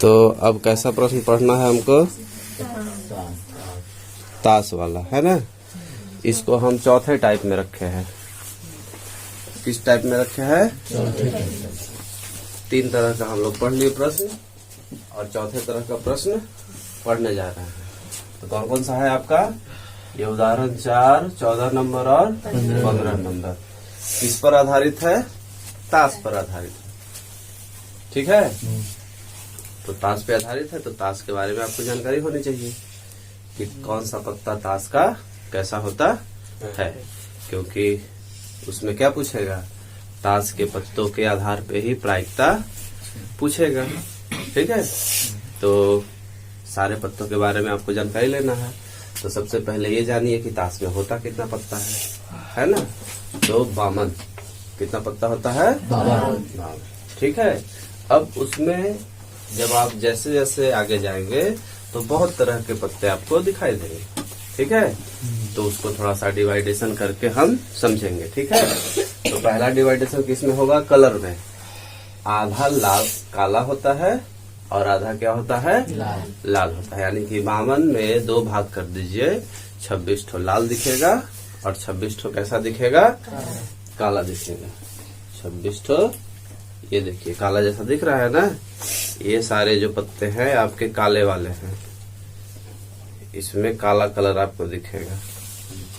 तो अब कैसा प्रश्न पढ़ना है हमको? ताश वाला, है ना। इसको हम चौथे टाइप में रखे हैं। किस टाइप में रखे हैं? तीन तरह का हम लोग पढ़ लिए प्रश्न और चौथे तरह का प्रश्न पढ़ने जा रहे हैं। तो कौन कौन सा है आपका? ये उदाहरण 4, 14 नंबर और 15 नंबर। किस पर आधारित है? ताश पर आधारित है। ठीक है। तो ताश पे आधारित है, तो ताश के बारे में आपको जानकारी होनी चाहिए कि कौन सा पत्ता ताश का कैसा होता है, क्योंकि उसमें क्या पूछेगा? ताश के पत्तों के आधार पे ही प्रायिकता पूछेगा। ठीक है। तो सारे पत्तों के बारे में आपको जानकारी लेना है। तो सबसे पहले ये जानिए कि ताश में होता कितना पत्ता है ना। तो 52 कितना पत्ता होता है? 52। ठीक है। अब उसमें जब आप जैसे जैसे आगे जाएंगे तो बहुत तरह के पत्ते आपको दिखाई देंगे। ठीक है। तो उसको थोड़ा सा डिवाइडेशन करके हम समझेंगे। ठीक है। तो पहला डिवाइडेशन किसमें होगा? कलर में। आधा लाल काला होता है और आधा क्या होता है? लाल होता है। यानी कि 52 में 2 भाग कर दीजिए। 26 ठो लाल दिखेगा और 26 ठो कैसा दिखेगा? काला दिखेगा। 26 ठो ये देखिए काला जैसा दिख रहा है ना। ये सारे जो पत्ते हैं आपके काले वाले हैं। इसमें काला कलर आपको दिखेगा,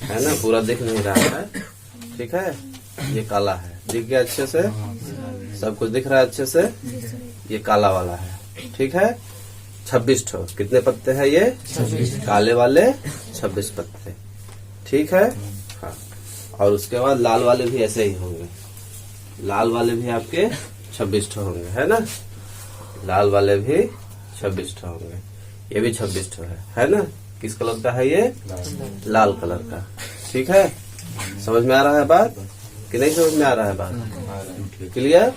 है ना। पूरा दिख नहीं रहा है। ठीक है। ये काला है, दिख गया अच्छे से? सब कुछ दिख रहा है अच्छे से? ये काला वाला है। ठीक है। 26 ठो कितने पत्ते हैं ये? 26 काले वाले 26 पत्ते। ठीक है। हाँ। और उसके बाद लाल वाले भी ऐसे ही होंगे। लाल वाले भी आपके 26 ठो होंगे, है ना। लाल वाले भी 26 ठो होंगे। ये भी 26 ठो है ना। किस कलर का है ये? लाल कलर का। ठीक है। समझ में आ रहा है बात कि नहीं समझ में आ रहा है बात? क्लियर।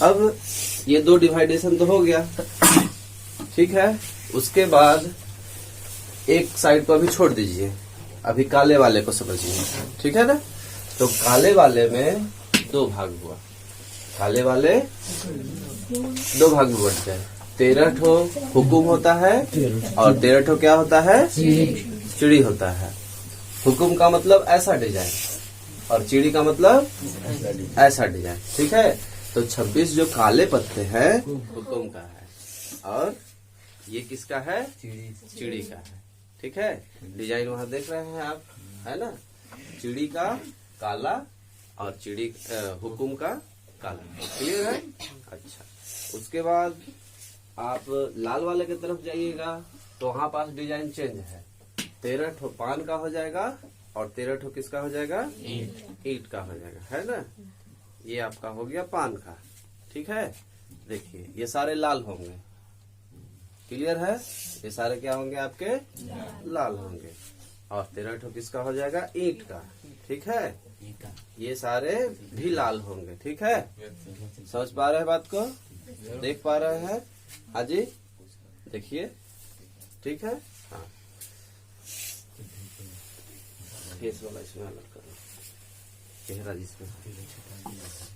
अब ये 2 डिवाइडेशन तो हो गया। ठीक है। उसके बाद एक साइड को अभी छोड़ दीजिए। अभी काले वाले को समझिए। ठीक है ना। तो काले वाले में 2 भाग हुआ। काले वाले 2 भाग में बट गए। 13 ठो हुकुम होता है और 13 ठो क्या होता है? चिड़ी होता है। हुकुम का मतलब ऐसा डिजाइन और चिड़ी का मतलब ऐसा डिजाइन। ठीक है। तो 26 जो काले पत्ते हैं हुकुम का है और ये किसका है? चिड़ी का है। ठीक है। डिजाइन वहां देख रहे हैं आप, है ना। चिड़ी का काला और चिड़ी हुकुम का काला। क्लियर है? अच्छा। उसके बाद आप लाल वाले की तरफ जाइएगा तो वहां पास डिजाइन चेंज है। 13 ठो पान का हो जाएगा और 13 ठो किसका हो जाएगा? ईंट का हो जाएगा, है ना। ये आपका हो गया पान का। ठीक है। देखिए ये सारे लाल होंगे। क्लियर है? ये सारे क्या होंगे आपके? लाल होंगे। और 13 ठो किसका हो जाएगा? ईंट का। ठीक है। ये सारे भी लाल होंगे। ठीक है। समझ पा रहे हैं बात को? देख पा रहे हैं? हाँ जी देखिए। ठीक है। हाँ। फेस वाला इसमें अलग करो, चेहरा जिसमें।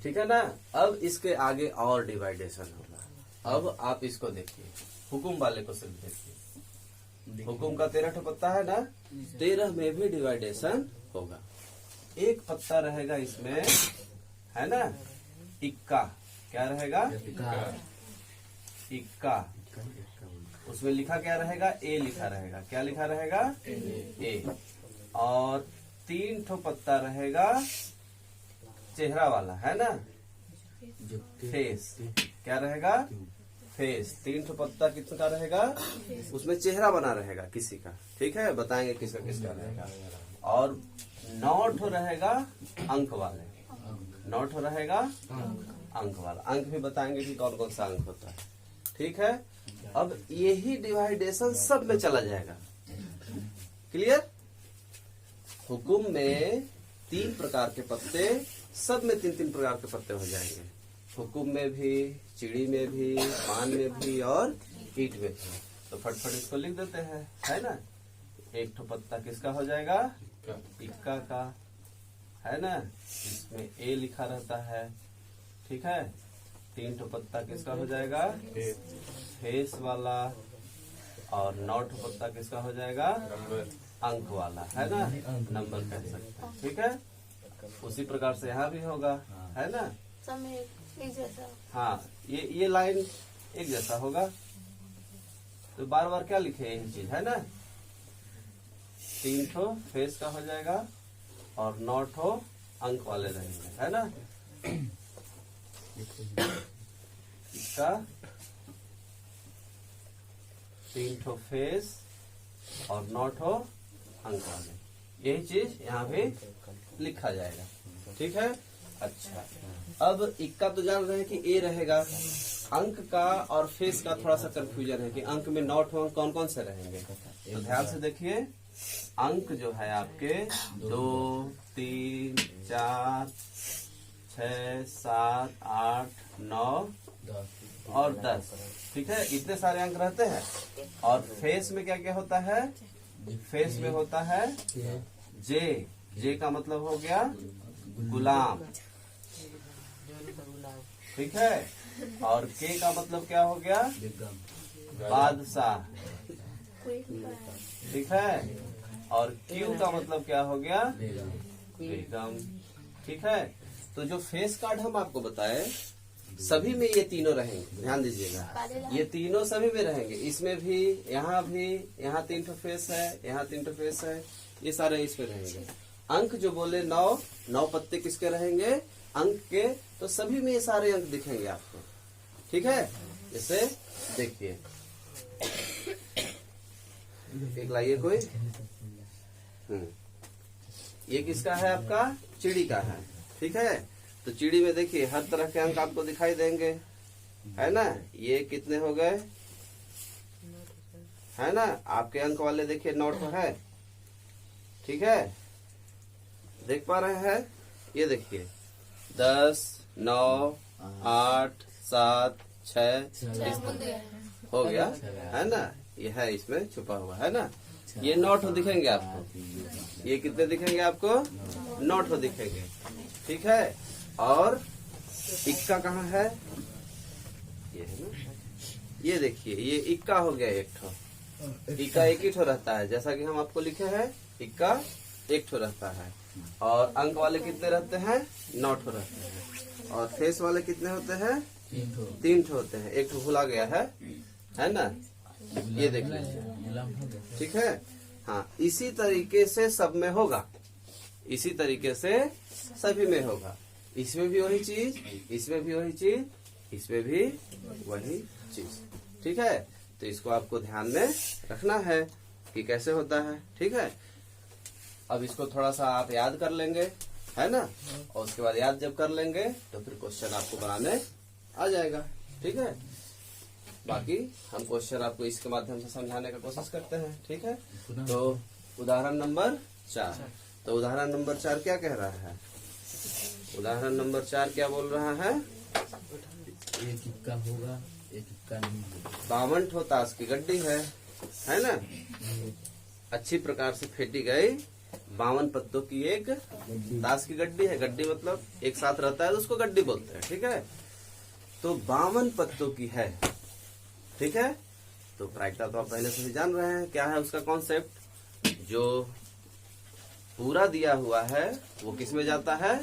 ठीक है ना। अब इसके आगे और डिवाइडेशन होगा। अब आप इसको देखिए, हुकुम वाले को सिर्फ देखिए। हुकुम का 13 ठो पत्ता है ना। 13 में भी डिवाइडेशन होगा। एक पत्ता रहेगा इसमें, है ना। इक्का। क्या रहेगा? इक्का। उसमें लिखा क्या रहेगा? ए लिखा रहेगा। क्या लिखा रहेगा? ए। और 3 ठो पत्ता रहेगा चेहरा वाला, है ना। फेस। क्या रहेगा? फेस। 3 ठो पत्ता किसका रहेगा? उसमें चेहरा बना रहेगा किसी का। ठीक है। बताएंगे किसका किसका रहेगा। और 9 ठो रहेगा अंक वाले। 9 ठो रहेगा अंक वाला। अंक भी बताएंगे कि कौन कौन सा अंक होता है। ठीक है। अब यही डिवाइडेशन सब में चला जाएगा। क्लियर। हुकुम में 3 प्रकार के पत्ते, सब में 3-3 प्रकार के पत्ते हो जाएंगे। हुकुम में भी, चिड़ी में भी, पान में भी और ईंट में भी। तो फटफट इसको लिख देते हैं, है ना। एक ठो पत्ता किसका हो जाएगा? इक्का का, है ना। इसमें ए लिखा रहता है। ठीक है। 3 ठो पत्ता किसका हो जाएगा? फेस वाला। और 9 ठो पत्ता किसका हो जाएगा? अंक वाला, है ना, नंबर कह सकते हैं। ठीक है, उसी प्रकार से यहाँ भी होगा, है ना। समय एक जैसा। हाँ, ये लाइन एक जैसा होगा, तो बार बार क्या लिखे यही चीज, है ना। 3 ठो फेस का हो जाएगा और 9 ठो अंक वाले रहेंगे, है ना। इसका 3 ठो फेस और 9 ठो अंक वाले, यही चीज यहाँ पे लिखा जाएगा। ठीक है, अच्छा। अब इक्का तो जान रहे हैं कि ए रहेगा। अंक का और फेस का थोड़ा सा कंफ्यूजन है कि अंक में 9 ठो अंक कौन कौन से रहेंगे। तो ध्यान से देखिए, अंक जो है आपके 2, 3, 4, 6, 7, 8, 9 और 10। ठीक है, इतने सारे अंक रहते हैं। और फेस में क्या क्या होता है? फेस में होता है जे। जे का मतलब हो गया गुलाम। ठीक है, और के का मतलब क्या हो गया? बादशाह। ठीक है, और क्यू का मतलब क्या हो गया? बेगम। ठीक है, तो जो फेस कार्ड हम आपको बताए सभी में ये तीनों रहेंगे, ध्यान दीजिएगा। ये तीनों सभी में रहेंगे, इसमें भी, यहाँ 3 ठो फेस है, यहाँ 3 ठो फेस है, ये सारे इसमें रहेंगे। अंक जो बोले 9 पत्ते किसके रहेंगे? अंक के। तो सभी में ये सारे अंक दिखेंगे आपको। ठीक है, जैसे देखिए, एक लाइए कोई। ये किसका है? आपका चिड़ी का है। ठीक है, तो चिड़ी में देखिए हर तरह के अंक आपको दिखाई देंगे, है ना। ये कितने हो गए, है ना। आपके अंक वाले देखिए 9 ठो है। ठीक है, देख पा रहे हैं? ये देखिए 10, 9, 8, 7, 6 हो गया, है ना। ये है, इसमें छुपा हुआ, है ना। ये 9 ठो दिखेंगे आपको। ये कितने दिखेंगे आपको? 9 ठो दिखेंगे। ठीक है, और इक्का कहाँ है? ये है ना, ये देखिए, ये इक्का हो गया 1 ठो। इक्का 1 ही ठो रहता है, जैसा कि हम आपको लिखे हैं, इक्का 1 ठो रहता है। और अंक वाले कितने रहते हैं? 9 ठो रहते हैं। और फेस वाले कितने होते हैं? 3 ठो होते हैं। 1 ठो भुला गया है ना। ये देख लीजिए। ठीक है, हाँ, इसी तरीके से सब में होगा, इसी तरीके से सभी में होगा। इसमें भी वही चीज, इसमें भी वही चीज, इसमें भी वही चीज। ठीक है, तो इसको आपको ध्यान में रखना है कि कैसे होता है। ठीक है, अब इसको थोड़ा सा आप याद कर लेंगे, है ना। और उसके बाद याद जब कर लेंगे तो फिर क्वेश्चन आपको बनाने आ जाएगा। ठीक है, बाकी हम क्वेश्चन आपको इसके माध्यम से समझाने का कोशिश करते हैं। ठीक है, तो उदाहरण नंबर 4। तो उदाहरण नंबर 4 क्या कह रहा है? उदाहरण नंबर 4 क्या बोल रहा है? एक इक्का होगा, एक इक्का नहीं होगा। 52 ठो ताश की गड्डी है ना। अच्छी प्रकार से फेंटी गई 52 पत्तों की एक ताश की गड्डी है। गड्डी मतलब एक साथ रहता है तो उसको गड्डी बोलते हैं। ठीक है, तो 52 पत्तों की है। ठीक है, तो प्रायिकता तो आप पहले से ही जान रहे हैं, क्या है उसका कॉन्सेप्ट। जो पूरा दिया हुआ है वो किस में जाता है?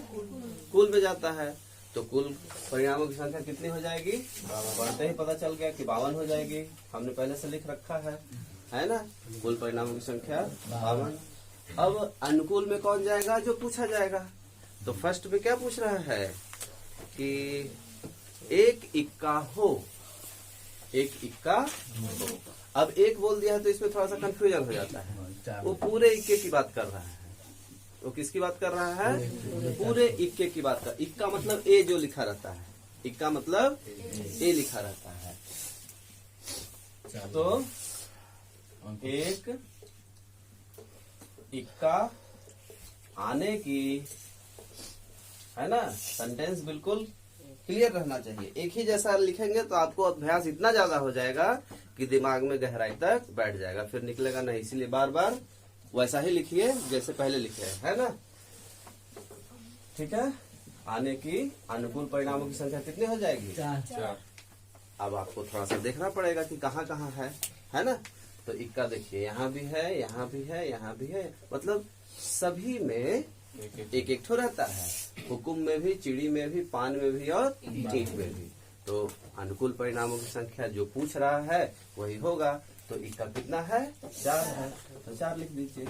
कुल में जाता है। तो कुल परिणामों की संख्या कितनी हो जाएगी? पढ़ते ही पता चल गया कि 52 हो जाएगी, हमने पहले से लिख रखा है ना। कुल परिणामों की संख्या 52। अब अनुकूल में कौन जाएगा? जो पूछा जाएगा। तो फर्स्ट में क्या पूछ रहा है कि एक इक्का हो, एक इक्का हो। अब एक बोल दिया है तो इसमें थोड़ा सा कंफ्यूजन हो जाता है। वो पूरे इक्के की बात कर रहा है। वो किसकी बात कर रहा है? पूरे इक्के की बात कर। इक्का मतलब ए जो लिखा रहता है, इक्का मतलब ए लिखा रहता है। तो एक इक्का आने की, है ना। सेंटेंस बिल्कुल क्लियर रहना चाहिए। एक ही जैसा लिखेंगे तो आपको अभ्यास इतना ज्यादा हो जाएगा कि दिमाग में गहराई तक बैठ जाएगा, फिर निकलेगा नहीं। इसलिए बार बार वैसा ही लिखिए जैसे पहले लिखे है ना। ठीक है, आने की अनुकूल परिणामों की संख्या कितनी हो जाएगी? 4। अब आपको थोड़ा सा देखना पड़ेगा कि कहाँ कहाँ है ना। तो इक्का देखिए, यहाँ भी है, यहाँ भी है, यहाँ भी है, मतलब सभी में एक एक ठो रहता है। हुकुम में भी, चिड़ी में भी, पान में भी और ईंट में भी। तो अनुकूल परिणामों की संख्या जो पूछ रहा है वही होगा। तो इक्का कितना है? 4 है, तो 4 लिख दीजिए।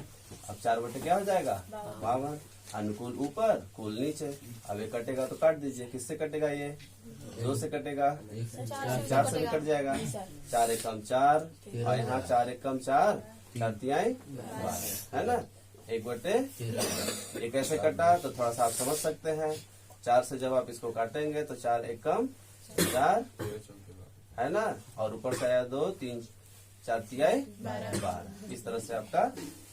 अब 4 बटे क्या हो जाएगा? 52। अनुकूल ऊपर, कुल नीचे। अब ये कटेगा तो काट दीजिए। किससे कटेगा? ये 2 से कटेगा, 4 से भी कट जाएगा। 4 एकम 4 और यहाँ 4 एकम 4, 4 तिहाई 12, है ना। 1 बटे ये कैसे कटा तो थोड़ा सा आप समझ सकते हैं। 4 से जब आप इसको काटेंगे तो 4 एकम 4, है ना, और ऊपर से आया 2, 3, 4 तिहाई 12। इस तरह से आपका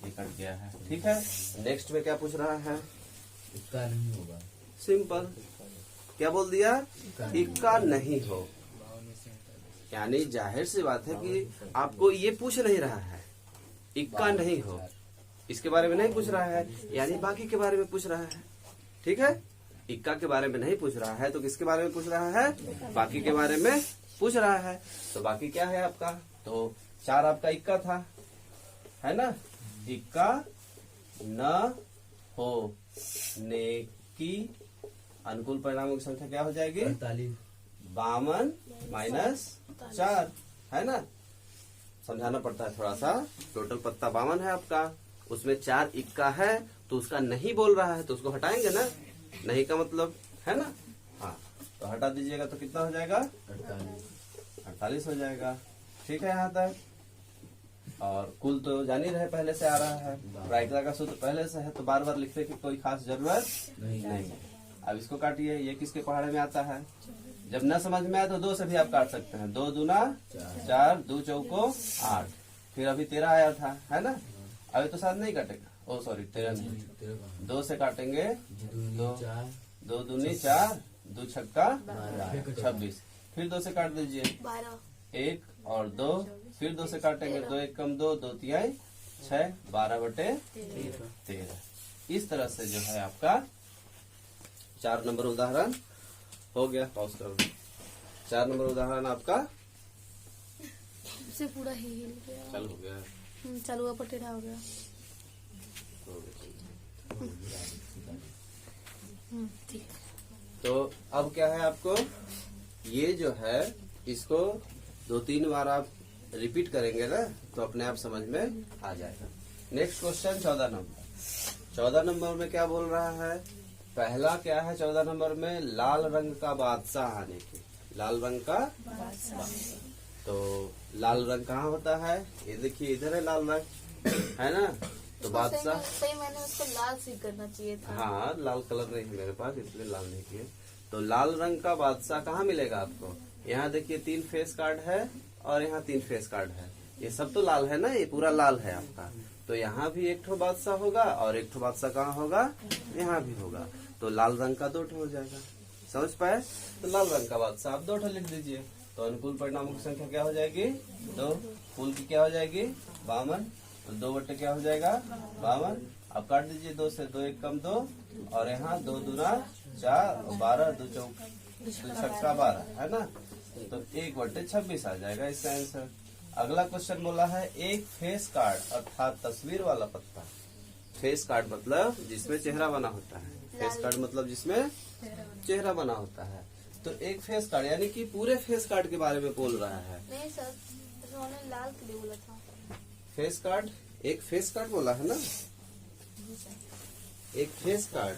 ये कट गया है। ठीक है, नेक्स्ट में क्या पूछ रहा है? इक्का नहीं होगा। सिंपल, क्या बोल दिया? इक्का नहीं हो। यानी जाहिर सी बात है कि आपको ये पूछ नहीं रहा है, इक्का नहीं हो, इसके बारे में नहीं पूछ रहा है, यानी बाकी के बारे में पूछ रहा है। ठीक है, इक्का के बारे में नहीं पूछ रहा है तो किसके बारे में पूछ रहा है? बाकी के बारे में पूछ रहा है। तो बाकी क्या है आपका? तो 4 आपका इक्का था, है ना। इक्का न हो ने की अनुकूल परिणामों की संख्या क्या हो जाएगी? 48। 52 माइनस 4, है ना। समझाना पड़ता है थोड़ा सा। टोटल पत्ता 52 है आपका, उसमें 4 इक्का है तो उसका नहीं बोल रहा है तो उसको हटाएंगे ना। नहीं का मतलब, है ना। हाँ, तो हटा दीजिएगा तो कितना हो जाएगा? 48 हो जाएगा। ठीक है यहाँ तक। और कुल तो जान ही रहे, पहले से आ रहा है। प्रायिकता का सूत्र पहले से है तो बार बार लिखने की कोई खास जरूरत नहीं। अब इसको काटिए। ये किसके पहाड़े में आता है? जब न समझ में आए तो 2 से भी आप काट सकते हैं। 2 दूना 4, 2 चौको 8, फिर अभी 13 आया था, है ना। अभी तो शायद नहीं काटेगा। ओ सॉरी, 13 नहीं, 2 से काटेंगे। 2 दूनी 4, 2 छक्का 26, फिर 2 से काट दीजिए। 1 और 2, फिर 2 से काटेंगे। 2 एकम 2, 2 तिहाई 6, 12 बटे 13। इस तरह से जो है आपका 4 नंबर उदाहरण हो गया। पॉज करो। 4 नंबर उदाहरण आपका से पूरा ही हिल गया। चल हो गया, चालू हुआ पर टेढ़ा हो गया। ठीक। तो अब क्या है आपको, ये जो है इसको 2-3 बार आप रिपीट करेंगे ना तो अपने आप समझ में आ जाएगा। Next question 14 number. 14 नंबर में क्या बोल रहा है? पहला क्या है 14 नंबर में? लाल रंग का बादशाह आने की। लाल रंग का तो लाल रंग कहाँ होता है? ये देखिए, इधर है लाल रंग, है ना। तो बादशाह सही मैंने उसको लाल सी करना चाहिए था। हाँ, लाल कलर नहीं है मेरे पास इसलिए लाल नहीं किए। तो लाल रंग का बादशाह कहाँ मिलेगा आपको? यहाँ देखिए 3 फेस कार्ड है और यहाँ 3 फेस कार्ड है। ये सब तो लाल है ना, ये पूरा लाल है आपका। तो यहाँ भी एक ठो बादशाह होगा और एक ठो बादशाह कहाँ होगा? यहाँ भी होगा। तो लाल रंग का 2 ठो हो जाएगा। समझ पाए? तो लाल रंग का बादशाह आप 2 ठो लिख दीजिए। तो अनुकूल परिणामों की संख्या क्या हो जाएगी? 2। कुल की क्या हो जाएगी? 52। तो 2 बटे क्या हो जाएगा? 52। अब काट दीजिए 2 से। 2 एकम 2 और यहाँ 2 दूना 4 और 12, 2 छक्का 12, है ना। तो 1 बटे 26 आ जाएगा इसका आंसर। अगला क्वेश्चन बोला है एक फेस कार्ड अर्थात तस्वीर वाला पत्ता। फेस कार्ड मतलब जिसमें चेहरा बना होता है। फेस कार्ड मतलब जिसमें चेहरा बना होता है। तो एक फेस कार्ड यानी कि पूरे फेस कार्ड के बारे में बोल रहा है। नहीं सर, उन्होंने लाल के लिए बोला था। फेस कार्ड, एक फेस कार्ड बोला है ना, एक फेस कार्ड,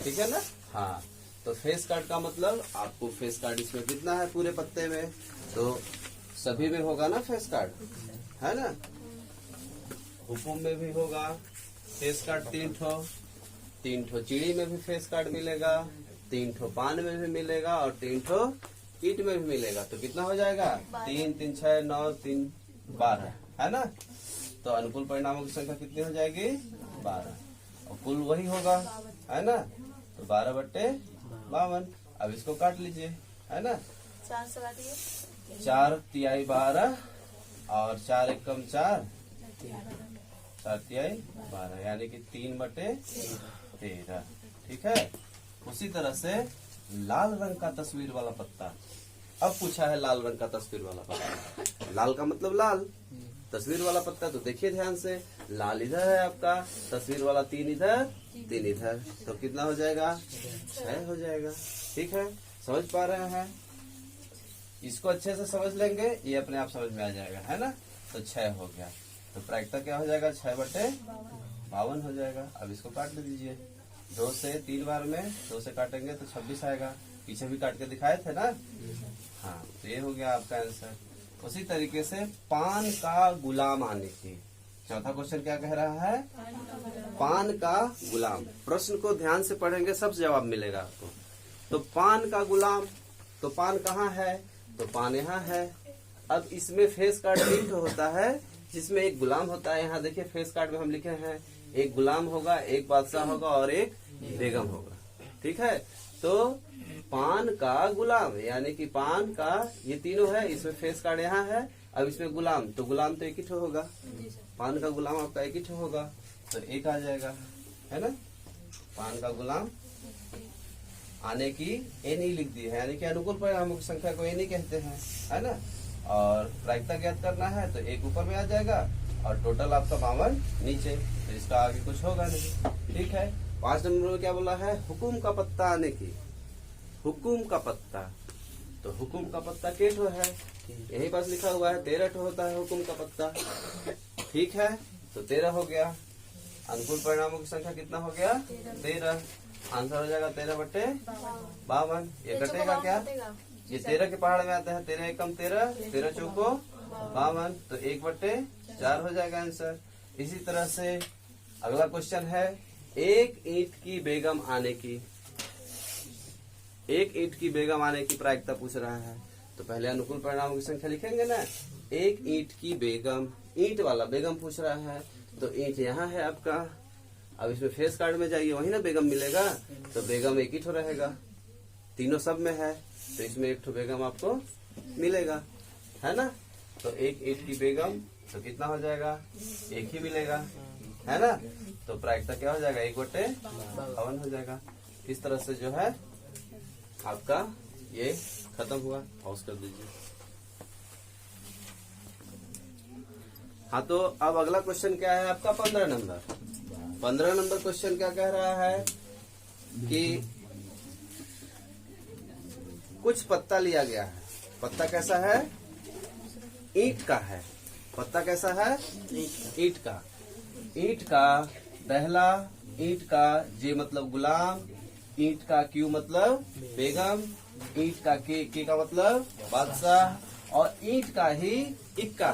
ठीक है ना। हाँ, तो फेस कार्ड का मतलब आपको फेस कार्ड इसमें कितना है पूरे पत्ते में? तो सभी में होगा ना फेस कार्ड, है ना। हुकुम में भी होगा फेस कार्ड 3 ठो, 3 ठो चिड़ी में भी फेस कार्ड मिलेगा, 3 ठो पान में भी मिलेगा और 3 ठो ईट में भी मिलेगा। तो कितना हो जाएगा? 3 3 6 9 3 12, है ना। तो अनुकूल परिणामों की संख्या कितनी हो जाएगी? 12। और कुल वही होगा, है ना। तो 12 बटे 52। अब इसको काट लीजिए, है ना। 4 से काटिए। 4 तिहाई 12 और 4 एकम 4, 4 तिहाई 12 यानी कि 3 बटे 13। ठीक है। उसी तरह से लाल रंग का तस्वीर वाला पत्ता। अब पूछा है लाल रंग का तस्वीर वाला पत्ता, लाल का मतलब लाल, तस्वीर वाला पत्ता। तो देखिए ध्यान से, लाल इधर है आपका, तस्वीर वाला 3 इधर 3 इधर, तो कितना हो जाएगा? 6 हो जाएगा। ठीक है, समझ पा रहे हैं? इसको अच्छे से समझ लेंगे, ये अपने आप समझ में आ जाएगा, है ना। तो 6 हो गया, तो प्रायिकता क्या हो जाएगा? 6/52 हो जाएगा। अब इसको काट दीजिए, 2 से 3 बार में 2 से काटेंगे तो 26 आएगा। पीछे भी काट के दिखाए थे ना। हाँ, तो ये हो गया आपका आंसर। उसी तरीके से पान का गुलाम आने की, चौथा क्वेश्चन क्या कह रहा है? पान का गुलाम। प्रश्न को ध्यान से पढ़ेंगे, सब जवाब मिलेगा आपको। तो पान का गुलाम, तो पान कहाँ है? तो पान यहाँ है। अब इसमें फेस कार्ड एक होता है जिसमें एक गुलाम होता है। यहाँ देखिए फेस कार्ड में हम लिखे हैं, एक गुलाम होगा, एक बादशाह होगा और एक बेगम होगा। ठीक है, तो पान का गुलाम यानी कि पान का, ये तीनों है, इसमें फेस कार्ड यहाँ है। अब इसमें गुलाम, तो गुलाम तो एक ही ठो होगा, पान का गुलाम आपका एक ही ठो होगा, तो एक आ जाएगा, है ना। पान का गुलाम आने की ए नहीं लिख दी है, यानी कि अनुकूल परिणामों की संख्या को ए नहीं कहते हैं, है ना। और प्रायिकता ज्ञात करना है तो एक ऊपर में आ जाएगा और टोटल आपका 52 नीचे, तो इसका आगे कुछ होगा नहीं। ठीक है, 5 नंबर में क्या बोला है? हुकुम का पत्ता आने की। हुकुम का पत्ता, तो हुकुम का पत्ता के ठो है? यही पास लिखा हुआ है, 13 ठो होता है हुकुम का पत्ता। ठीक है, तो 13 हो गया। अनुकूल परिणामों की संख्या कितना हो गया? 13। आंसर हो जाएगा 13/52। ये कटेगा क्या? ये 13 के पहाड़ में आता है, 13 एकम 13, 13 चौको 52, तो 1/4 हो जाएगा आंसर। इसी तरह से अगला क्वेश्चन है, एक ईंट की बेगम आने की। एक ईंट की बेगम आने की प्रायिकता पूछ रहा है, तो पहले अनुकूल परिणामों की संख्या लिखेंगे ना। एक ईंट की बेगम, ईंट वाला बेगम पूछ रहा है, तो ईंट यहाँ है आपका। अब इसमें फेस कार्ड में जाइए, वही ना बेगम मिलेगा, तो बेगम एक ही ठो रहेगा, तीनों सब में है, तो इसमें एक ठो बेगम आपको मिलेगा, है ना। तो एक ईंट की बेगम, तो कितना हो जाएगा? एक ही मिलेगा, है ना। तो प्रायिकता क्या हो जाएगा? 1/52 हो जाएगा। इस तरह से जो है आपका ये खत्म हुआ। पॉज कर दीजिए। हाँ, तो अब अगला क्वेश्चन क्या है आपका? 15 नंबर। 15 नंबर क्वेश्चन क्या कह रहा है कि कुछ पत्ता लिया गया है। पत्ता कैसा है? ईंट का है। पत्ता कैसा है? ईंट का। ईंट का पहला, ईंट का जे मतलब गुलाम, ईंट का क्यू मतलब बेगम, ईंट का के का मतलब बादशाह, और ईंट का ही इक्का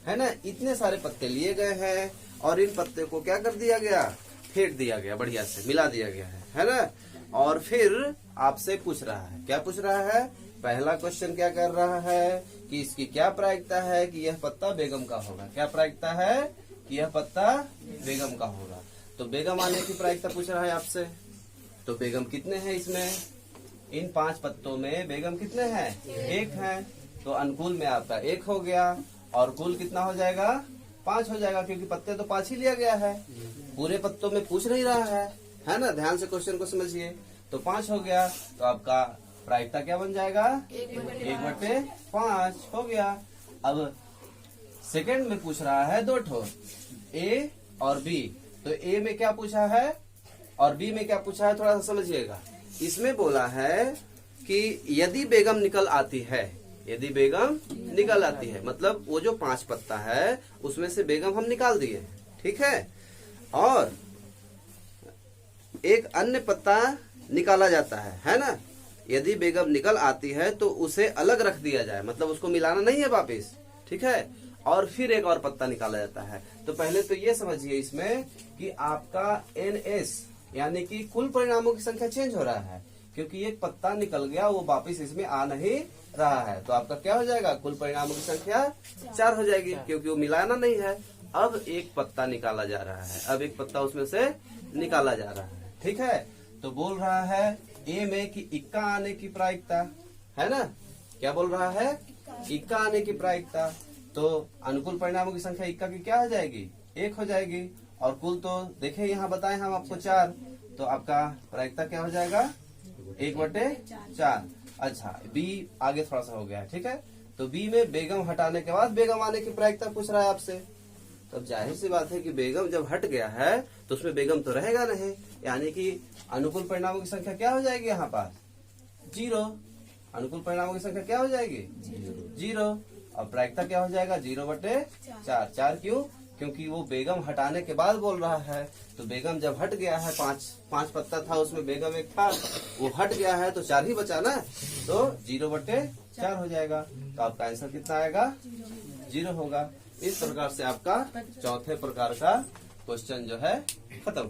है ना। इतने सारे पत्ते लिए गए हैं और इन पत्ते को क्या कर दिया गया? फेंट दिया गया, बढ़िया से मिला दिया गया है ना। और फिर आपसे पूछ रहा है, क्या पूछ रहा है? पहला क्वेश्चन क्या कर रहा है कि इसकी क्या प्रायिकता है कि यह पत्ता बेगम का होगा। क्या प्रायिकता है कि यह पत्ता बेगम का होगा। तो बेगम आने की प्रायिकता पूछ रहा है आपसे। तो बेगम कितने हैं इसमें? इन 5 पत्तों में बेगम कितने हैं? 1 है। तो अनुकूल में आपका 1 हो गया और कुल कितना हो जाएगा? 5 हो जाएगा, क्योंकि पत्ते तो 5 ही लिया गया है, पूरे पत्तों में पूछ नहीं रहा है ना। ध्यान से क्वेश्चन को समझिए। तो 5 हो गया, तो आपका प्रायिकता क्या बन जाएगा? 1/5 हो गया। अब सेकंड में पूछ रहा है 2 ठो, ए और बी। तो ए में क्या पूछा है और बी में क्या पूछा है, थोड़ा सा समझिएगा। इसमें बोला है कि यदि बेगम निकल आती है, यदि बेगम निकल आती है, मतलब वो जो 5 पत्ता है उसमें से बेगम हम निकाल दिए, ठीक है। और एक अन्य पत्ता निकाला जाता है ना। यदि बेगम निकल आती है तो उसे अलग रख दिया जाए, मतलब उसको मिलाना नहीं है वापिस, ठीक है। और फिर एक और पत्ता निकाला जाता है। तो पहले तो ये समझिए इसमें कि आपका NS यानी कि कुल परिणामों की संख्या चेंज हो रहा है, क्योंकि एक पत्ता निकल गया, वो वापिस इसमें आ नहीं रहा है। तो आपका क्या हो जाएगा? कुल परिणामों की संख्या 4 हो जाएगी, क्योंकि वो मिलाना नहीं है। अब एक पत्ता निकाला जा रहा है, अब एक पत्ता उसमें से निकाला जा रहा है, ठीक है। तो बोल रहा है ए में कि इक्का आने की प्रायिकता है ना। क्या बोल रहा है? इक्का आने की प्रायिकता। तो अनुकूल परिणामों की संख्या इक्का की क्या हो जाएगी? 1 हो जाएगी। और कुल तो देखे यहाँ बताए हम आपको 4, तो आपका प्रायिकता क्या हो जाएगा 1/4। अच्छा बी आगे थोड़ा सा हो गया है, ठीक है। तो बी में बेगम हटाने के बाद बेगम आने की प्रायिकता पूछ रहा है आपसे। तब जाहिर सी बात है कि बेगम जब हट गया है तो उसमें बेगम तो रहेगा नहीं, यानी कि अनुकूल परिणामों की संख्या क्या हो जाएगी यहाँ पास 0। अनुकूल परिणामों की संख्या क्या हो जाएगी 0। और प्रायिकता क्या हो जाएगा 0/4। 4 क्यों? क्योंकि वो बेगम हटाने के बाद बोल रहा है। तो बेगम जब हट गया है, पांच पत्ता था उसमें बेगम एक था, वो हट गया है तो 4 ही बचा ना, तो 0/4 हो जाएगा। तो आपका आंसर कितना आएगा 0 होगा। इस प्रकार से आपका चौथे प्रकार का क्वेश्चन जो है खत्म।